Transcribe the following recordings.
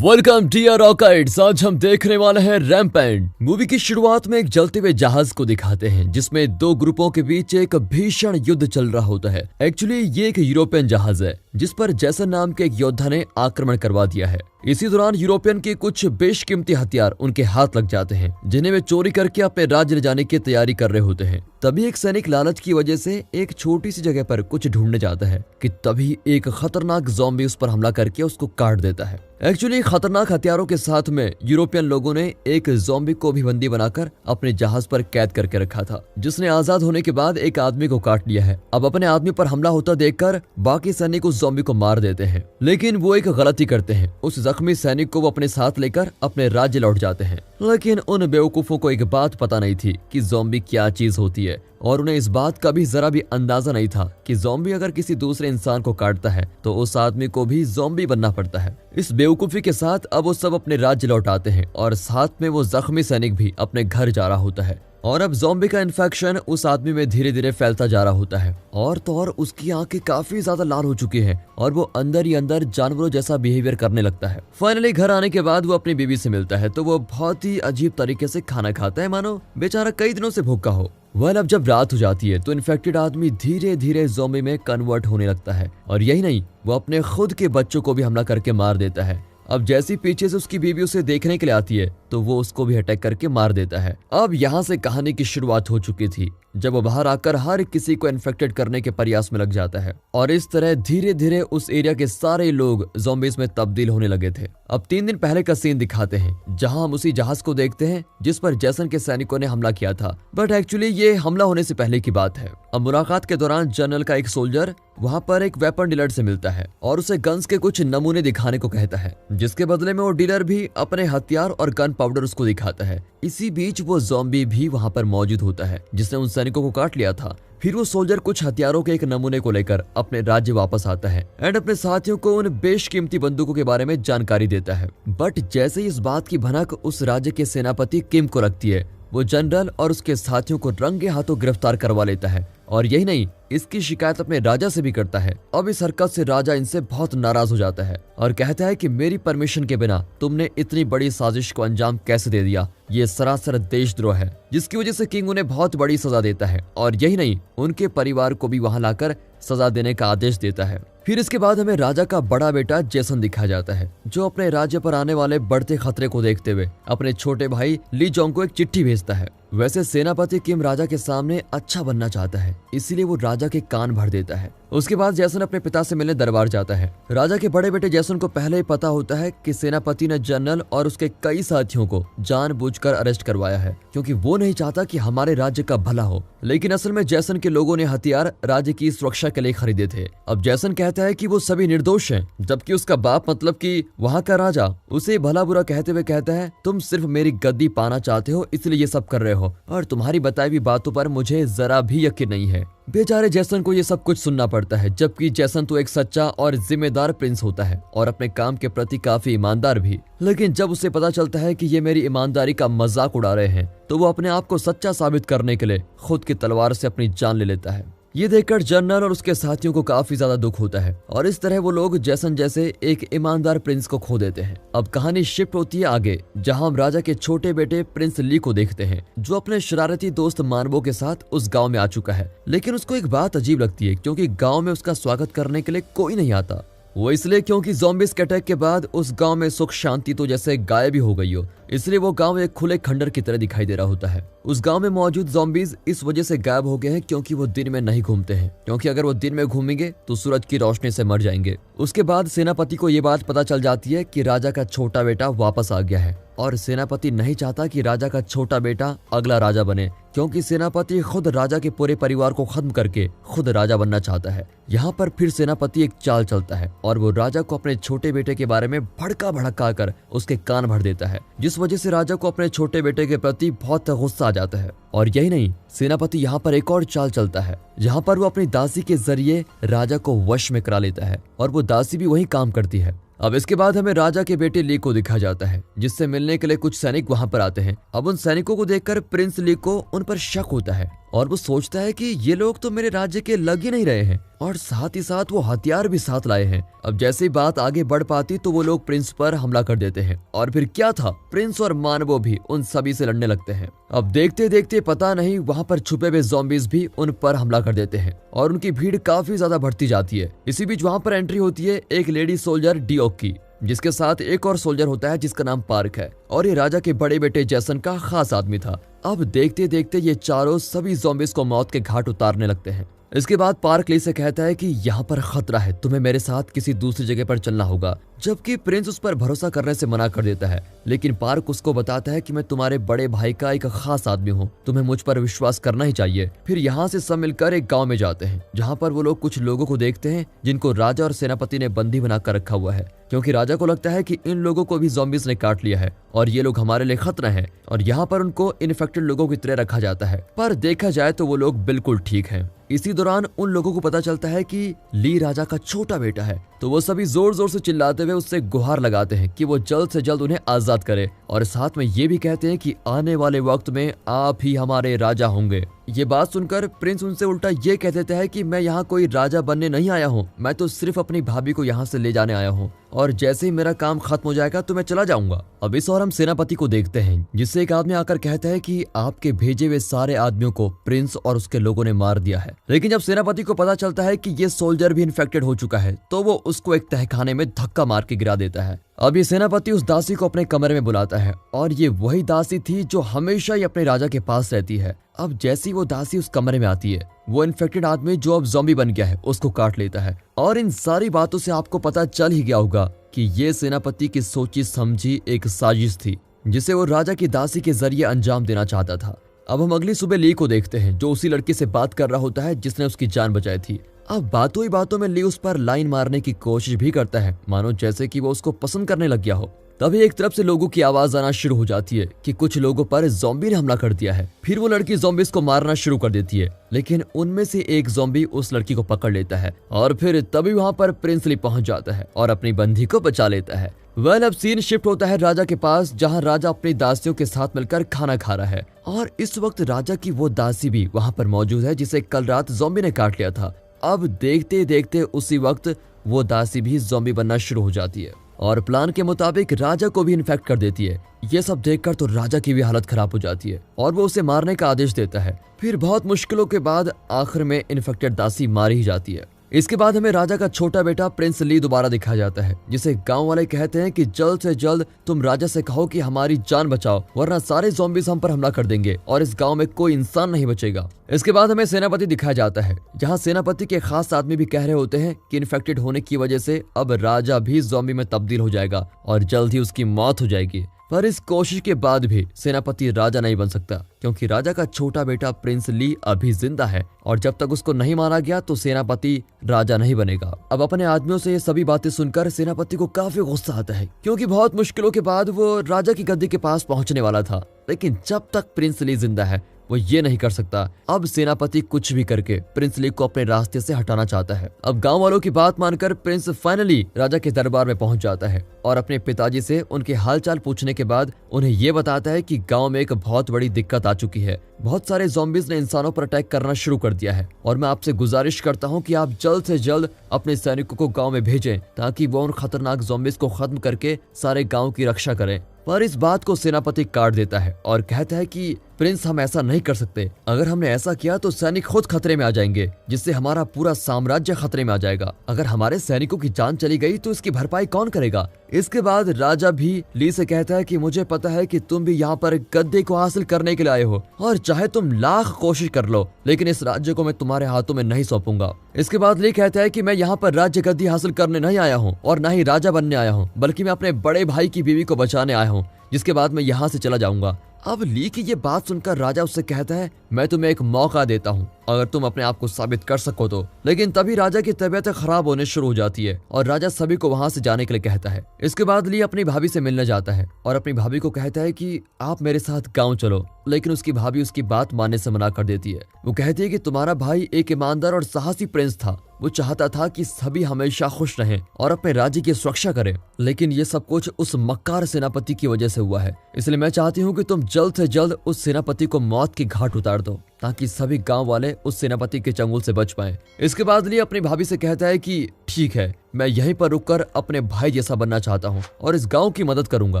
Welcome dear rockets. आज हम देखने वाले हैं रैम्पेंट। मूवी की शुरुआत में एक जलते हुए जहाज को दिखाते हैं जिसमें दो ग्रुपों के बीच एक भीषण युद्ध चल रहा होता है। एक्चुअली ये एक यूरोपियन जहाज है जिस पर जैसन नाम के एक योद्धा ने आक्रमण करवा दिया है। इसी दौरान यूरोपियन के कुछ बेशकीमती हथियार उनके हाथ लग जाते हैं जिन्हें वे चोरी करके अपने राज्य ले जाने की तैयारी कर रहे होते हैं। तभी एक सैनिक लालच की वजह से एक छोटी सी जगह पर कुछ ढूंढने जाता है कि तभी एक खतरनाक ज़ॉम्बी उस पर हमला करके उसको काट देता है। एक्चुअली खतरनाक हथियारों के साथ में यूरोपियन लोगों ने एक ज़ॉम्बी को भी बंदी बनाकर अपने जहाज पर कैद करके रखा था, जिसने आजाद होने के बाद एक आदमी को काट लिया है। अब अपने आदमी पर हमला होता देखकर बाकी सैनिक उस ज़ॉम्बी को मार देते हैं, लेकिन वो एक गलती करते हैं। उस जख्मी सैनिक को वो अपने साथ लेकर अपने राज्य लौट जाते हैं। लेकिन उन बेवकूफों को एक बात पता नहीं थी कि ज़ॉम्बी क्या चीज होती है, और उन्हें इस बात का भी जरा भी अंदाजा नहीं था कि ज़ॉम्बी अगर किसी दूसरे इंसान को काटता है तो उस आदमी को भी ज़ॉम्बी बनना पड़ता है। इस बेवकूफी के साथ अब वो सब अपने राज्य लौट आते हैं और साथ में वो जख्मी सैनिक भी अपने घर जा रहा होता है। और अब ज़ॉम्बी का इन्फेक्शन उस आदमी में धीरे धीरे फैलता जा रहा होता है और तो और उसकी आंखें काफी ज्यादा लाल हो चुकी हैं और वो अंदर ही अंदर जानवरों जैसा बिहेवियर करने लगता है। फाइनली घर आने के बाद वो अपनी बीवी से मिलता है तो वो बहुत ही अजीब तरीके से खाना खाता है, मानो बेचारा कई दिनों से भूखा हो। अब जब रात हो जाती है तो इन्फेक्टेड आदमी धीरे धीरे ज़ॉम्बी में कन्वर्ट होने लगता है, और यही नहीं, वो अपने खुद के बच्चों को भी हमला करके मार देता है। अब जैसी पीछे से उसकी बीवी उसे देखने के लिए आती है तो वो उसको भी अटैक करके मार देता है। अब यहाँ से कहानी की शुरुआत हो चुकी थी जब वो बाहर आकर हर किसी को इन्फेक्टेड करने के प्रयास में लग जाता है, और इस तरह धीरे धीरे उस एरिया के सारे लोग ज़ॉम्बीज में तब्दील होने लगे थे। अब 3 दिन पहले का सीन दिखाते हैं जहां हम उसी जहाज को देखते हैं जिस पर जैसन के सैनिकों ने हमला किया था, बट एक्चुअली ये हमला होने से पहले की बात है। अब मुलाकात के दौरान जनरल का एक सोल्जर वहां पर एक वेपन डीलर से मिलता है और उसे गन्स के कुछ नमूने दिखाने को कहता है, जिसके बदले में वो डीलर भी अपने हथियार और गन पाउडर उसको दिखाता है। इसी बीच वो ज़ॉम्बी भी वहां पर मौजूद होता है जिसने उन सैनिकों को काट लिया था। फिर वो सोल्जर कुछ हथियारों के एक नमूने को लेकर अपने राज्य वापस आता है एंड अपने साथियों को उन बेशकीमती बंदूकों के बारे में जानकारी देता है। बट जैसे ही इस बात की भनक उस राज्य के सेनापति किम को लगती है, वो जनरल और उसके साथियों को रंगे हाथों गिरफ्तार करवा लेता है, और यही नहीं, इसकी शिकायत अपने राजा से भी करता है। अब इस हरकत से राजा इनसे बहुत नाराज हो जाता है और कहता है कि मेरी परमिशन के बिना तुमने इतनी बड़ी साजिश को अंजाम कैसे दे दिया। ये सरासर देशद्रोह है, जिसकी वजह से किंग उन्हें बहुत बड़ी सजा देता है, और यही नहीं, उनके परिवार को भी वहां लाकर सजा देने का आदेश देता है। फिर इसके बाद हमें राजा का बड़ा बेटा जेसन दिखाया जाता है जो अपने राज्य पर आने वाले बढ़ते खतरे को देखते हुए अपने छोटे भाई ली जोंग को एक चिट्ठी भेजता है। वैसे सेनापति किम राजा के सामने अच्छा बनना चाहता है, इसीलिए वो राजा के कान भर देता है। उसके बाद जैसन अपने पिता से मिलने दरबार जाता है। राजा के बड़े बेटे जैसन को पहले ही पता होता है कि सेनापति ने जनरल और उसके कई साथियों को जानबूझकर अरेस्ट करवाया है क्योंकि वो नहीं चाहता कि हमारे राज्य का भला हो, लेकिन असल में जैसन के लोगों ने हथियार राज्य की सुरक्षा के लिए खरीदे थे। अब जैसन कहता है कि वो सभी निर्दोष हैं, जबकि उसका बाप मतलब कि वहाँ का राजा उसे भला बुरा कहते हुए कहता है, तुम सिर्फ मेरी गद्दी पाना चाहते हो इसलिए ये सब कर रहे हो, और तुम्हारी बताई हुई बातों पर मुझे जरा भी यकीन नहीं है। बेचारे जैसन को ये सब कुछ सुनना पड़ता है, जबकि जैसन तो एक सच्चा और जिम्मेदार प्रिंस होता है और अपने काम के प्रति काफी ईमानदार भी। लेकिन जब उसे पता चलता है कि ये मेरी ईमानदारी का मजाक उड़ा रहे हैं तो वो अपने आप को सच्चा साबित करने के लिए खुद की तलवार से अपनी जान ले लेता है। ये देखकर जनरल और उसके साथियों को काफी ज्यादा दुख होता है और इस तरह वो लोग जैसन जैसे एक ईमानदार प्रिंस को खो देते हैं। अब कहानी शिफ्ट होती है आगे, जहां हम राजा के छोटे बेटे प्रिंस ली को देखते हैं जो अपने शरारती दोस्त मानवो के साथ उस गांव में आ चुका है। लेकिन उसको एक बात अजीब लगती है क्योंकि गांव में उसका स्वागत करने के लिए कोई नहीं आता। वो इसलिए क्योंकि ज़ॉम्बीज़ के अटैक के बाद उस गांव में सुख शांति तो जैसे गायब ही हो गई हो, इसलिए वो गांव एक खुले खंडर की तरह दिखाई दे रहा होता है। उस गांव में मौजूद ज़ॉम्बीज़ इस वजह से गायब हो गए हैं क्योंकि वो दिन में नहीं घूमते हैं, क्योंकि अगर वो दिन में घूमेंगे तो सूरज की रोशनी से मर जाएंगे। उसके बाद सेनापति को ये बात पता चल जाती है कि राजा का छोटा बेटा वापस आ गया है, और सेनापति नहीं चाहता कि राजा का छोटा बेटा अगला राजा बने, क्योंकि सेनापति खुद राजा के पूरे परिवार को खत्म करके खुद राजा बनना चाहता है। यहाँ पर फिर सेनापति एक चाल चलता है और वो राजा को अपने छोटे बेटे के बारे में भड़का भड़का कर उसके कान भर देता है, जिस वजह से राजा को अपने छोटे बेटे के प्रति बहुत गुस्सा आ जाता है। और यही नहीं, सेनापति यहाँ पर एक और चाल चलता है जहाँ पर वो अपनी दासी के जरिए राजा को वश में करा लेता है और वो दासी भी वही काम करती है। अब इसके बाद हमें राजा के बेटे ली को दिखाया जाता है, जिससे मिलने के लिए कुछ सैनिक वहां पर आते हैं। अब उन सैनिकों को देखकर प्रिंस ली को उन पर शक होता है और वो सोचता है कि ये लोग तो मेरे राज्य के लग ही नहीं रहे हैं और साथ ही साथ वो हथियार भी साथ लाए हैं। अब जैसे ही बात आगे बढ़ पाती तो वो लोग प्रिंस पर हमला कर देते हैं और फिर क्या था, प्रिंस और मानवो भी उन सभी से लड़ने लगते हैं। अब देखते देखते पता नहीं वहाँ पर छुपे हुए ज़ॉम्बीज़ भी उन पर हमला कर देते हैं और उनकी भीड़ काफी ज्यादा बढ़ती जाती है। इसी बीच वहाँ पर एंट्री होती है एक लेडी सोल्जर डियोक की, जिसके साथ एक और सोल्जर होता है जिसका नाम पार्क है और ये राजा के बड़े बेटे जैसन का खास आदमी था। अब देखते देखते ये चारों सभी ज़ॉम्बीज़ को मौत के घाट उतारने लगते हैं। इसके बाद पार्क ली से कहता है कि यहाँ पर खतरा है, तुम्हें मेरे साथ किसी दूसरी जगह पर चलना होगा, जबकि प्रिंस उस पर भरोसा करने से मना कर देता है। लेकिन पार्क उसको बताता है कि मैं तुम्हारे बड़े भाई का एक खास आदमी हूँ, तुम्हें मुझ पर विश्वास करना ही चाहिए। फिर यहाँ से सब मिलकर एक गाँव में जाते हैं, जहाँ पर वो लोग कुछ लोगों को देखते हैं जिनको राजा और सेनापति ने बंदी बनाकर रखा हुआ है, क्योंकि राजा को लगता है कि इन लोगों को भी ज़ॉम्बीज़ ने काट लिया है और ये लोग हमारे लिए खतरा है और यहाँ पर उनको इन्फेक्टेड लोगों की तरह रखा जाता है। पर देखा जाए तो वो लोग बिल्कुल ठीक हैं। इसी दौरान उन लोगों को पता चलता है कि ली राजा का छोटा बेटा है, तो वो सभी जोर जोर से चिल्लाते हुए उससे गुहार लगाते हैं कि वो जल्द से जल्द उन्हें आजाद करे और साथ में ये भी कहते हैं कि आने वाले वक्त में आप ही हमारे राजा होंगे। ये बात सुनकर प्रिंस उनसे उल्टा ये कह देता है कि मैं यहाँ कोई राजा बनने नहीं आया हूँ, मैं तो सिर्फ अपनी भाभी को यहाँ से ले जाने आया हूँ और जैसे ही मेरा काम खत्म हो जाएगा तो मैं चला जाऊंगा। अब इस और हम सेनापति को देखते हैं, जिससे एक आदमी आकर कहता है कि आपके भेजे हुए सारे आदमियों को प्रिंस और उसके लोगों ने मार दिया है। लेकिन जब सेनापति को पता चलता है कि ये सोल्जर भी इन्फेक्टेड हो चुका है तो वो उसको एक तहखाने में धक्का मार के गिरा देता है। अब ये सेनापति उस दासी को अपने कमरे में बुलाता है और ये वही दासी थी जो हमेशा ही अपने राजा के पास रहती है। अब जैसी वो दासी उस कमरे में आती है, वो इन्फेक्टेड आदमी जो अब ज़ॉम्बी बन गया है उसको काट लेता है और इन सारी बातों से आपको पता चल ही गया होगा कि ये सेनापति की सोची समझी एक साजिश थी, जिसे वो राजा की दासी के जरिए अंजाम देना चाहता था। अब हम अगली सुबह ली को देखते हैं, जो उसी लड़की से बात कर रहा होता है जिसने उसकी जान बचाई थी। अब बातों ही बातों में ली उस पर लाइन मारने की कोशिश भी करता है, मानो जैसे कि वो उसको पसंद करने लग गया हो। तभी एक तरफ से लोगों की आवाज आना शुरू हो जाती है कि कुछ लोगों पर ज़ॉम्बी ने हमला कर दिया है। फिर वो लड़की ज़ॉम्बीज़ को मारना शुरू कर देती है, लेकिन उनमें से एक ज़ॉम्बी उस लड़की को पकड़ लेता है और फिर तभी वहाँ पर प्रिंस ली पहुंच जाता है और अपनी बंदी को बचा लेता है। अब सीन शिफ्ट होता है राजा के पास, जहाँ राजा अपनी दासियों के साथ मिलकर खाना खा रहा है और इस वक्त राजा की वो दासी भी वहाँ पर मौजूद है जिसे कल रात ज़ॉम्बी ने काट लिया था। अब देखते देखते उसी वक्त वो दासी भी ज़ॉम्बी बनना शुरू हो जाती है और प्लान के मुताबिक राजा को भी इन्फेक्ट कर देती है। ये सब देखकर तो राजा की भी हालत खराब हो जाती है और वो उसे मारने का आदेश देता है। फिर बहुत मुश्किलों के बाद आखिर में इन्फेक्टेड दासी मारी ही जाती है। इसके बाद हमें राजा का छोटा बेटा प्रिंस ली दोबारा दिखाया जाता है, जिसे गांव वाले कहते हैं कि जल्द से जल्द तुम राजा से कहो कि हमारी जान बचाओ, वरना सारे ज़ॉम्बीज़ हम पर हमला कर देंगे और इस गांव में कोई इंसान नहीं बचेगा। इसके बाद हमें सेनापति दिखाया जाता है, जहां सेनापति के खास आदमी भी कह रहे होते हैं कि इन्फेक्टेड होने की वजह से अब राजा भी ज़ॉम्बी में तब्दील हो जाएगा और जल्द ही उसकी मौत हो जाएगी। पर इस कोशिश के बाद भी सेनापति राजा नहीं बन सकता, क्योंकि राजा का छोटा बेटा प्रिंस ली अभी जिंदा है और जब तक उसको नहीं मारा गया तो सेनापति राजा नहीं बनेगा। अब अपने आदमियों से ये सभी बातें सुनकर सेनापति को काफी गुस्सा आता है, क्योंकि बहुत मुश्किलों के बाद वो राजा की गद्दी के पास पहुंचने वाला था, लेकिन जब तक प्रिंस ली जिंदा है वो ये नहीं कर सकता। अब सेनापति कुछ भी करके प्रिंस ली को अपने रास्ते से हटाना चाहता है। अब गांव वालों की बात मानकर प्रिंस फाइनली राजा के दरबार में पहुंच जाता है और अपने पिताजी से उनके हालचाल पूछने के बाद उन्हें ये बताता है कि गांव में एक बहुत बड़ी दिक्कत आ चुकी है। बहुत सारे ज़ॉम्बीज़ ने इंसानों पर अटैक करना शुरू कर दिया है और मैं आपसे गुजारिश करता हूं कि आप जल्द से जल्द अपने सैनिकों को गांव में भेजें, ताकि वो उन खतरनाक ज़ॉम्बीज़ को खत्म करके सारे गांव की रक्षा करें। पर इस बात को सेनापति काट देता है और कहता है कि प्रिंस, हम ऐसा नहीं कर सकते। अगर हमने ऐसा किया तो सैनिक खुद खतरे में आ जाएंगे, जिससे हमारा पूरा साम्राज्य खतरे में आ जाएगा। अगर हमारे सैनिकों की जान चली गई तो इसकी भरपाई कौन करेगा? इसके बाद राजा भी ली से कहता है कि मुझे पता है कि तुम भी यहाँ पर गद्दी को हासिल करने के लिए आए हो और चाहे तुम लाख कोशिश कर लो, लेकिन इस राज्य को मैं तुम्हारे हाथों में नहीं सौंपूंगा। इसके बाद ली कहता है कि मैं यहाँ पर राज्य गद्दी हासिल करने नहीं आया हूँ और न ही राजा बनने आया हूँ, बल्कि मैं अपने बड़े भाई की बीवी को बचाने आया हूँ, जिसके बाद मैं यहाँ से चला जाऊंगा। अब ली की ये बात सुनकर राजा उससे कहता है, मैं तुम्हें एक मौका देता हूँ, अगर तुम अपने आप को साबित कर सको तो। लेकिन तभी राजा की तबीयत खराब होने शुरू हो जाती है और राजा सभी को वहां से जाने के लिए कहता है। इसके बाद ली अपनी भाभी से मिलने जाता है और अपनी भाभी को कहता है कि आप मेरे साथ गाँव चलो, लेकिन उसकी भाभी उसकी बात मानने से मना कर देती है। वो कहती है कि तुम्हारा भाई एक ईमानदार और साहसी प्रिंस था वो चाहता था कि सभी हमेशा खुश रहें और अपने राज्य की सुरक्षा करें, लेकिन ये सब कुछ उस मक्कार सेनापति की वजह से हुआ है। इसलिए मैं चाहती हूँ कि तुम जल्द से जल्द उस सेनापति को मौत के घाट उतार दो, ताकि सभी गांव वाले उस सेनापति के चंगुल से बच पाएं। इसके बाद ली अपनी भाभी से कहता है कि ठीक है, मैं यहीं पर रुककर अपने भाई जैसा बनना चाहता हूँ और इस गांव की मदद करूंगा।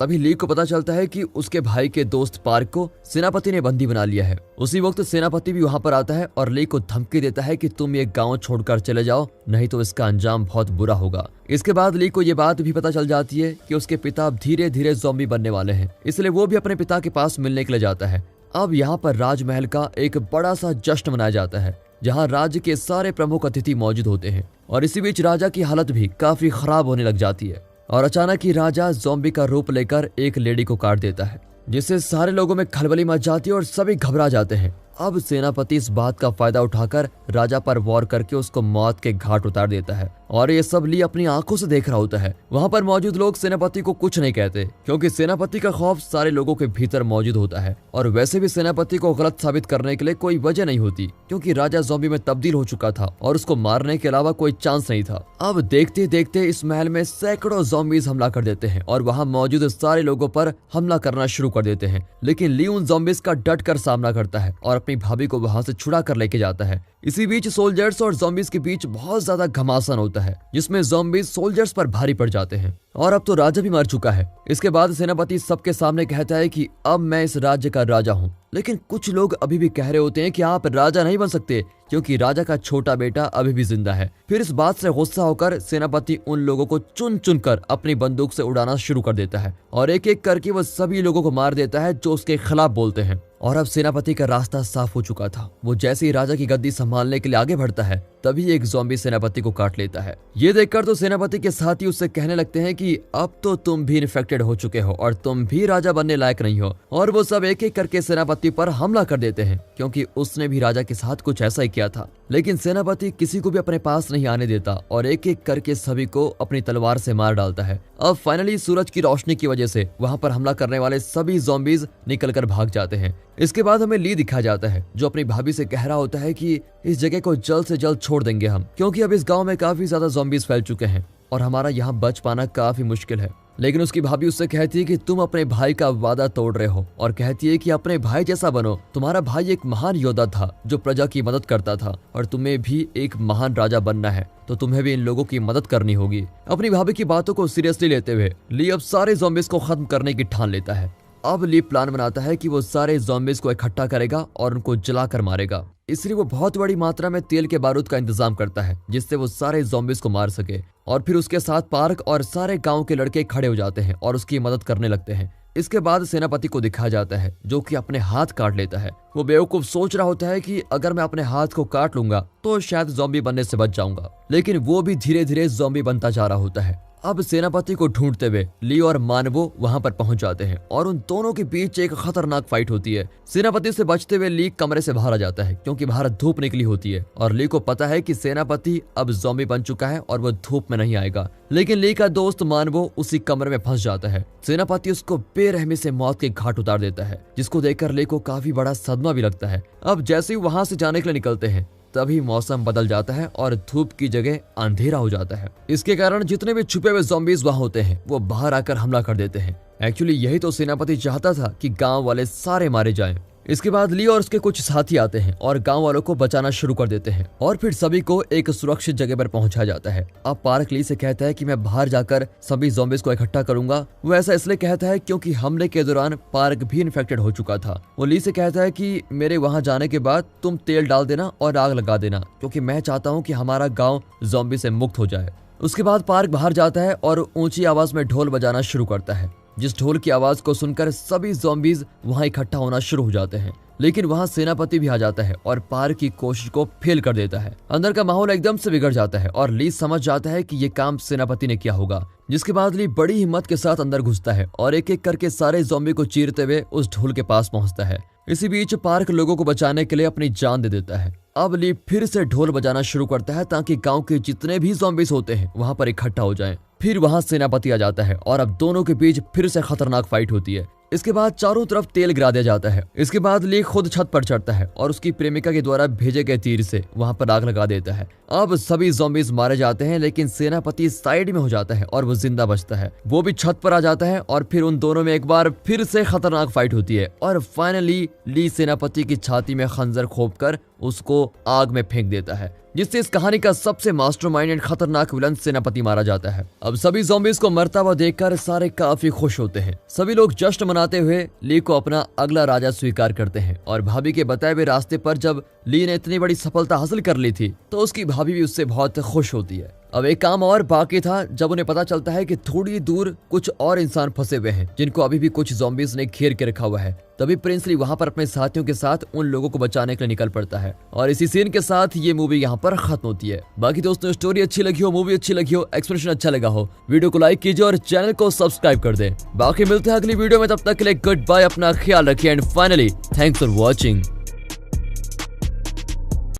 तभी ली को पता चलता है कि उसके भाई के दोस्त पार्क को सेनापति ने बंदी बना लिया है। उसी वक्त सेनापति भी वहां पर आता है और ली को धमकी देता है कि तुम ये गांव छोड़कर चले जाओ, नहीं तो इसका अंजाम बहुत बुरा होगा। इसके बाद ली को ये बात भी पता चल जाती है कि उसके पिता धीरे धीरे ज़ॉम्बी बनने वाले हैं, इसलिए वो भी अपने पिता के पास मिलने के लिए जाता है। अब यहाँ पर राजमहल का एक बड़ा सा जश्न मनाया जाता है, जहाँ राज्य के सारे प्रमुख अतिथि मौजूद होते हैं। और इसी बीच राजा की हालत भी काफी खराब होने लग जाती है और अचानक ही राजा ज़ॉम्बी का रूप लेकर एक लेडी को काट देता है, जिससे सारे लोगों में खलबली मच जाती है और सभी घबरा जाते हैं। अब सेनापति इस बात का फायदा उठाकर राजा पर वार करके उसको मौत के घाट उतार देता है और ये सब ली अपनी आंखों से देख रहा होता है। वहां पर मौजूद लोग सेनापति को कुछ नहीं कहते, क्योंकि सेनापति का खौफ सारे लोगों के भीतर मौजूद होता है और वैसे भी सेनापति को गलत साबित करने के लिए कोई वजह नहीं होती, क्योंकि राजा ज़ॉम्बी में तब्दील हो चुका था और उसको मारने के अलावा कोई चांस नहीं था। अब देखते देखते इस महल में सैकड़ों ज़ॉम्बीज हमला कर देते हैं और वहाँ मौजूद सारे लोगों पर हमला करना शुरू कर देते हैं, लेकिन ली उन ज़ॉम्बीज का डट कर सामना करता है और अपनी भाभी को वहां से छुड़ा कर लेके जाता है। इसी बीच सोल्जर्स और ज़ॉम्बीज के बीच बहुत ज्यादा घमासान होता है, जिसमें ज़ॉम्बीज सोल्जर्स पर भारी पड़ जाते हैं और अब तो राजा भी मर चुका है। इसके बाद सेनापति सबके सामने कहता है कि अब मैं इस राज्य का राजा हूँ, लेकिन कुछ लोग अभी भी कह रहे होते हैं कि आप राजा नहीं बन सकते, क्योंकि राजा का छोटा बेटा अभी भी जिंदा है। फिर इस बात से गुस्सा होकर सेनापति उन लोगों को चुन चुन कर अपनी बंदूक से उड़ाना शुरू कर देता है और एक एक करके वह सभी लोगों को मार देता है जो उसके खिलाफ बोलते हैं। और अब सेनापति का रास्ता साफ हो चुका था। वो जैसे ही राजा की गद्दी संभालने के लिए आगे बढ़ता है, तभी एक ज़ॉम्बी सेनापति को काट लेता है। ये देखकर तो सेनापति के साथी उससे कहने लगते हैं कि अब तो तुम भी इन्फेक्टेड हो चुके हो और तुम भी राजा बनने लायक नहीं हो। और वो सब एक एक करके सेनापति पर हमला कर देते हैं, क्योंकि उसने भी राजा के साथ कुछ ऐसा ही किया था। लेकिन सेनापति किसी को भी अपने पास नहीं आने देता और एक एक करके सभी को अपनी तलवार से मार डालता है। अब फाइनली सूरज की रोशनी की वजह से वहां पर हमला करने वाले सभी ज़ॉम्बीज निकलकर भाग जाते हैं। इसके बाद हमें ली दिखाया जाता है, जो अपनी भाभी से कह रहा होता है कि इस जगह को जल्द से जल्द छोड़ देंगे हम, क्योंकि अब इस गांव में काफी ज्यादा ज़ॉम्बीज फैल चुके हैं और हमारा यहाँ बच पाना काफी मुश्किल है। लेकिन उसकी भाभी उससे कहती है कि तुम अपने भाई का वादा तोड़ रहे हो और कहती है कि अपने भाई जैसा बनो। तुम्हारा भाई एक महान योद्धा था जो प्रजा की मदद करता था और तुम्हें भी एक महान राजा बनना है, तो तुम्हें भी इन लोगों की मदद करनी होगी। अपनी भाभी की बातों को सीरियसली लेते हुए ली अब सारे ज़ॉम्बीज को खत्म करने की ठान लेता है। अब ली प्लान बनाता है कि वो सारे ज़ॉम्बीज को इकट्ठा करेगा और उनको जलाकर मारेगा। इसलिए वो बहुत बड़ी मात्रा में तेल के बारूद का इंतजाम करता है, जिससे वो सारे ज़ॉम्बीज को मार सके। और फिर उसके साथ पार्क और सारे गांव के लड़के खड़े हो जाते हैं और उसकी मदद करने लगते हैं। इसके बाद सेनापति को दिखाया जाता है, जो कि अपने हाथ काट लेता है। वो बेवकूफ सोच रहा होता है कि अगर मैं अपने हाथ को काट लूंगा तो शायद ज़ॉम्बी बनने से बच जाऊंगा, लेकिन वो भी धीरे धीरे ज़ॉम्बी बनता जा रहा होता है। अब सेनापति को ढूंढते हुए ली और मानवो वहां पर पहुंच जाते हैं और उन दोनों के बीच एक खतरनाक फाइट होती है। सेनापति से बचते हुए ली कमरे से बाहर आ जाता है, क्योंकि बाहर धूप निकली होती है और ली को पता है कि सेनापति अब ज़ॉम्बी बन चुका है और वो धूप में नहीं आएगा। लेकिन ली का दोस्त मानवो उसी कमरे में फंस जाता है। सेनापति उसको बेरहमी से मौत के घाट उतार देता है, जिसको देखकर ली को काफी बड़ा सदमा भी लगता है। अब जैसे ही वहां से जाने के लिए निकलते हैं, तभी मौसम बदल जाता है और धूप की जगह अंधेरा हो जाता है। इसके कारण जितने भी छुपे हुए ज़ॉम्बीज वहां होते हैं वो बाहर आकर हमला कर देते हैं। एक्चुअली यही तो सेनापति चाहता था कि गांव वाले सारे मारे जाएं। इसके बाद ली और उसके कुछ साथी आते हैं और गांव वालों को बचाना शुरू कर देते हैं और फिर सभी को एक सुरक्षित जगह पर पहुंचाया जाता है। अब पार्क ली से कहता है कि मैं बाहर जाकर सभी ज़ॉम्बीज को इकट्ठा करूंगा। वो ऐसा इसलिए कहता है क्योंकि हमले के दौरान पार्क भी इन्फेक्टेड हो चुका था। वो ली से कहता है कि मेरे वहां जाने के बाद तुम तेल डाल देना और आग लगा देना, क्योंकि मैं चाहता हूँ कि हमारा गाँव ज़ॉम्बी से मुक्त हो जाए। उसके बाद पार्क बाहर जाता है और ऊंची आवाज में ढोल बजाना शुरू करता है, जिस ढोल की आवाज को सुनकर सभी ज़ॉम्बीज वहां इकट्ठा होना शुरू हो जाते हैं। लेकिन वहां सेनापति भी आ जाता है और पार्क की कोशिश को फेल कर देता है। अंदर का माहौल एकदम से बिगड़ जाता है और ली समझ जाता है कि ये काम सेनापति ने किया होगा। जिसके बाद ली बड़ी हिम्मत के साथ अंदर घुसता है और एक एक करके सारे ज़ॉम्बी को चीरते हुए उस ढोल के पास पहुंचता है। इसी बीच पार्क लोगों को बचाने के लिए अपनी जान दे देता है। अब ली फिर से ढोल बजाना शुरू करता है ताकि गांव के जितने भी ज़ॉम्बीज होते हैं वहां पर इकट्ठा हो जाएं। फिर वहां सेनापति आ जाता है और अब दोनों के बीच फिर से खतरनाक फाइट होती है। इसके बाद चारों तरफ तेल गिरा दिया जाता है। इसके बाद ली खुद छत पर चढ़ता है और उसकी प्रेमिका के द्वारा भेजे गए तीर से वहां पर आग लगा देता है। अब सभी ज़ॉम्बीज़ मारे जाते हैं, लेकिन सेनापति साइड में हो जाता है और वो जिंदा बचता है। वो भी छत पर आ जाता है और फिर उन दोनों में एक बार फिर से खतरनाक फाइट होती है और फाइनली ली सेनापति की छाती में खंजर खोपकर उसको आग में फेंक देता है, जिससे इस कहानी का सबसे मास्टरमाइंड एंड खतरनाक विलन सेनापति मारा जाता है। अब सभी ज़ॉम्बीज़ को मरता हुआ देखकर सारे काफी खुश होते हैं। सभी लोग जश्न मनाते हुए ली को अपना अगला राजा स्वीकार करते हैं और भाभी के बताए हुए रास्ते पर जब ली ने इतनी बड़ी सफलता हासिल कर ली थी तो उसकी भाभी भी उससे बहुत खुश होती है। अब एक काम और बाकी था जब उन्हें पता चलता है कि थोड़ी दूर कुछ और इंसान फंसे हुए हैं जिनको अभी भी कुछ ज़ॉम्बीज़ ने घेर के रखा हुआ है। तभी प्रिंसली वहां पर अपने साथियों के साथ उन लोगों को बचाने के लिए निकल पड़ता है और इसी सीन के साथ ये मूवी यहाँ पर खत्म होती है। बाकी दोस्तों, स्टोरी अच्छी लगी हो, मूवी अच्छी लगी हो, एक्सप्रेशन अच्छा लगा हो, वीडियो को लाइक कीजिए और चैनल को सब्सक्राइब कर दें। बाकी मिलते हैं अगली वीडियो में, तब तक के लिए गुड बाय, अपना ख्याल रखिए and finally thanks for watching.